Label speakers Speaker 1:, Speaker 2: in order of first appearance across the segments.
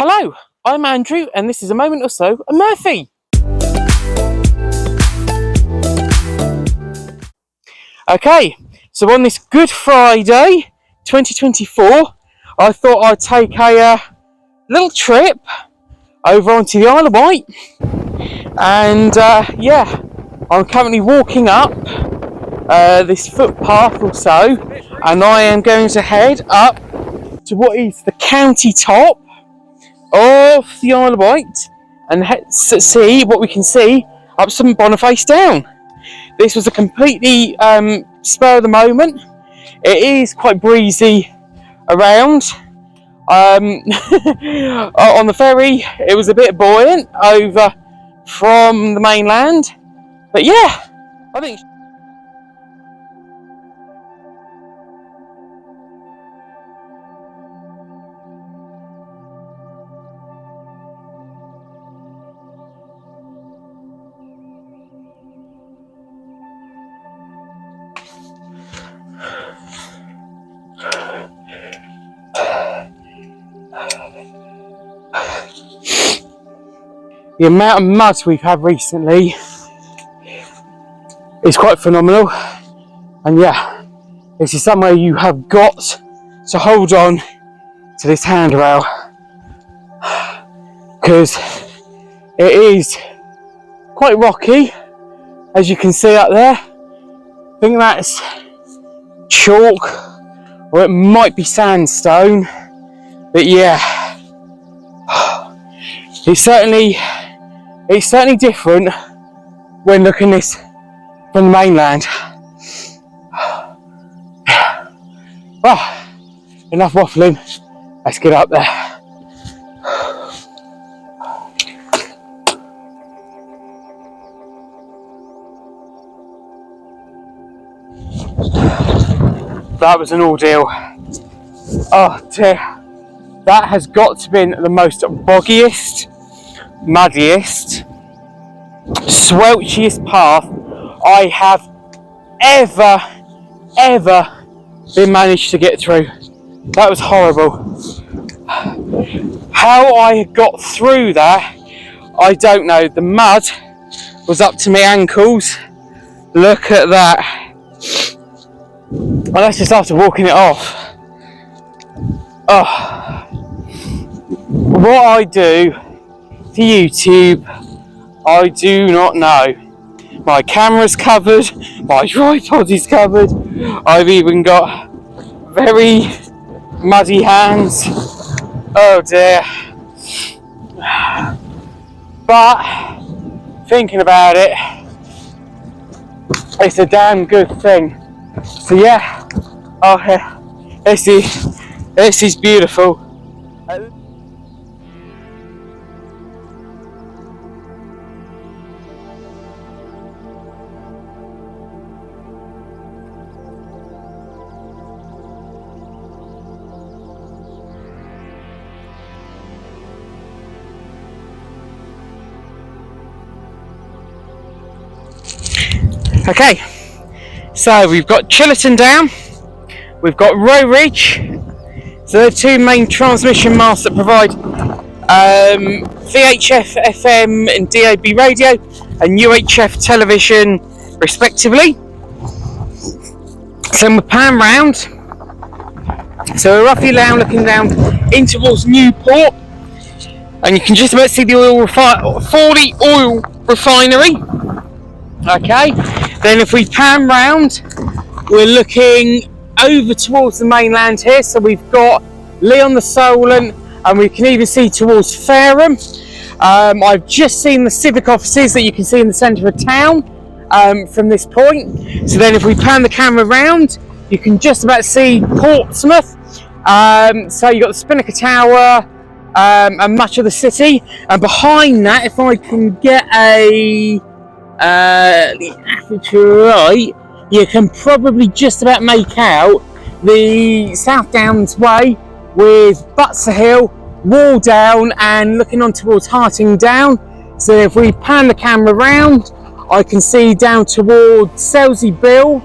Speaker 1: Hello, I'm Andrew, and this is A Moment or So of Murphy. Okay, so on this Good Friday 2024, I thought I'd take a little trip over onto the Isle of Wight. And yeah, I'm currently walking up this footpath or so, and I am going to head up to what is the county top of the Isle of Wight and see what we can see up St Boniface Down. This was a completely spur of the moment. It is quite breezy around. On the ferry, it was a bit buoyant over from the mainland, but yeah, I think. The amount of mud we've had recently is quite phenomenal, and yeah, this is somewhere you have got to hold on to this handrail because it is quite rocky, as you can see up there. I think that's chalk, or it might be sandstone, but yeah, it's certainly different when looking this from the mainland. Well, enough waffling, let's get up there. That was an ordeal. Oh dear, that has got to be the most boggiest, muddiest, swelchiest path I have ever been managed to get through. That was horrible. How I got through that, I don't know. The mud was up to my ankles. Look at that. And that's just after walking it off. Oh. What I do for YouTube, I do not know. My camera's covered, my tripod is covered, I've even got very muddy hands. Oh dear. But thinking about it, it's a damn good thing. So yeah, oh, this is beautiful. Okay, so we've got Chillerton Down, we've got Row Ridge. So they're two main transmission masts that provide VHF, FM and DAB radio and UHF television respectively. So we'll pan round. So we're roughly now looking down in towards Newport, and you can just about see the oil refinery. Okay, then if we pan round, we're looking over towards the mainland here. So we've got Lee on the Solent, and we can even see towards Fareham. I've just seen the civic offices that you can see in the centre of town from this point. So then if we pan the camera round, you can just about see Portsmouth. So you've got the Spinnaker Tower and much of the city. And behind that, if I can get the aperture right, you can probably just about make out the South Downs Way with Butser Hill, Wall Down, and looking on towards Harting Down. So if we pan the camera round, I can see down towards Selsey Bill,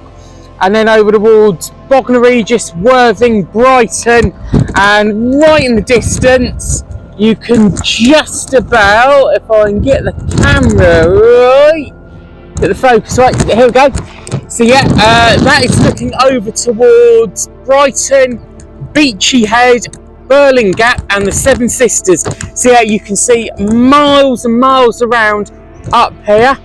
Speaker 1: and then over towards Bognor Regis, Worthing, Brighton, and right in the distance you can just about, if I can get the camera right, get the focus right, here we go. So yeah, that is looking over towards Brighton, Beachy Head, Burling Gap and the Seven Sisters. So yeah, you can see miles and miles around up here.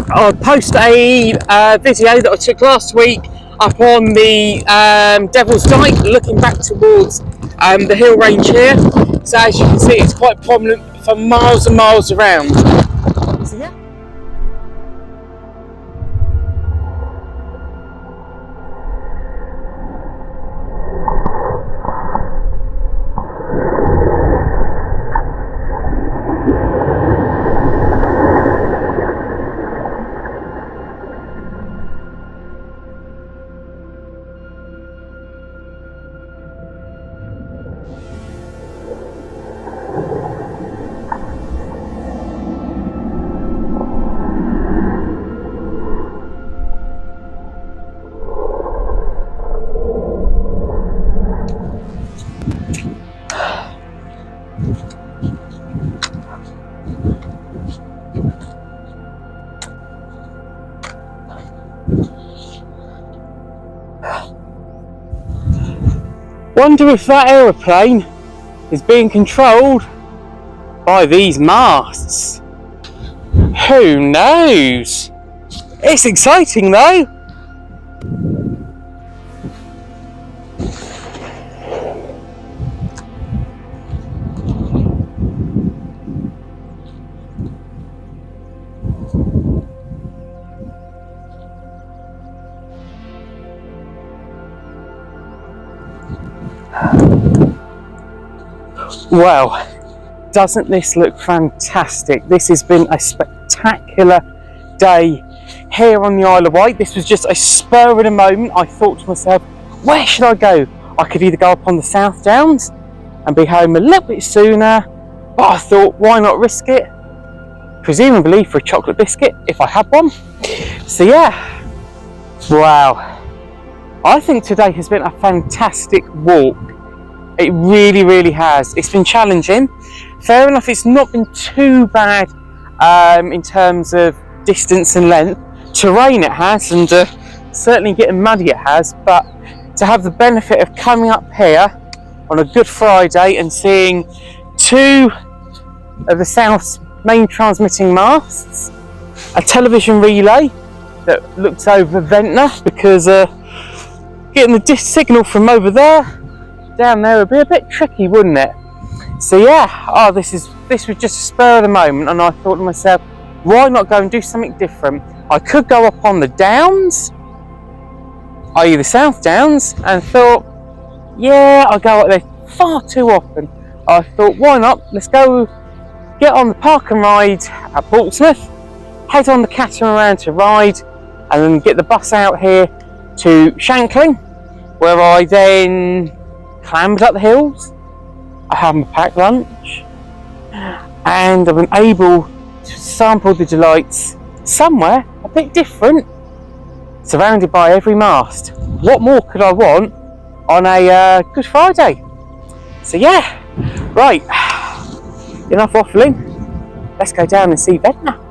Speaker 1: I'll post a video that I took last week up on the Devil's Dyke, looking back towards the hill range here. So as you can see, it's quite prominent for miles and miles around. So yeah. Wonder if that aeroplane is being controlled by these masts. Who knows? It's exciting though. Well, doesn't this look fantastic? This has been a spectacular day here on the Isle of Wight. This was just a spur of the moment. I thought to myself, where should I go? I could either go up on the South Downs and be home a little bit sooner, but I thought, why not risk it? Presumably for a chocolate biscuit, if I had one. So yeah, wow. I think today has been a fantastic walk. It really, really has. It's been challenging. Fair enough, it's not been too bad in terms of distance and length. Terrain it has, and certainly getting muddy it has, but to have the benefit of coming up here on a Good Friday and seeing two of the South's main transmitting masts, a television relay that looks over Ventnor, because getting the signal from over there down there would be a bit tricky, wouldn't it? So yeah, this was just a spur of the moment, and I thought to myself, why not go and do something different? I could go up on the Downs, i.e. the South Downs, and thought, yeah, I go up there far too often. I thought, why not? Let's go get on the park and ride at Portsmouth, head on the catamaran to ride, and then get the bus out here to Shankling, where I then clambered up the hills. I had my packed lunch, and I've been able to sample the delights somewhere a bit different, surrounded by every mast. What more could I want on a Good Friday? So yeah, right, enough waffling. Let's go down and see Ventnor.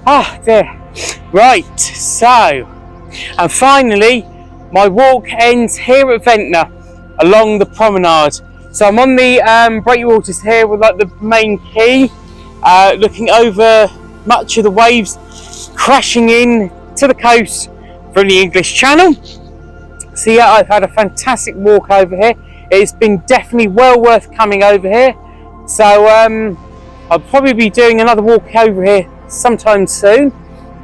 Speaker 1: Ah dear. Right, so, and finally my walk ends here at Ventnor along the promenade. So I'm on the breakwaters here with like the main quay, looking over much of the waves crashing in to the coast from the English Channel. So yeah, I've had a fantastic walk over here. It's been definitely well worth coming over here. So I'll probably be doing another walk over here sometime soon.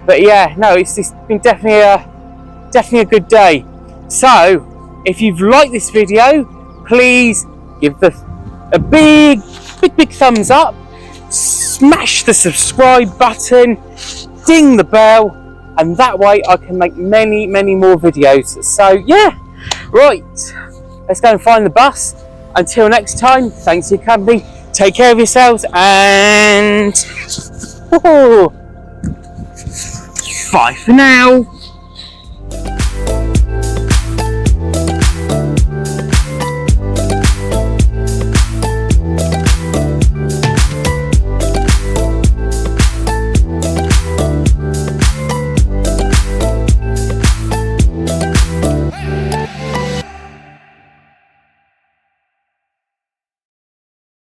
Speaker 1: But yeah, no, it's been definitely a good day. So if you've liked this video, please give a big thumbs up, smash the subscribe button, ding the bell, and that way I can make many more videos. So yeah, right, let's go and find the bus. Until next time, thanks for your company, take care of yourselves, and bye for now.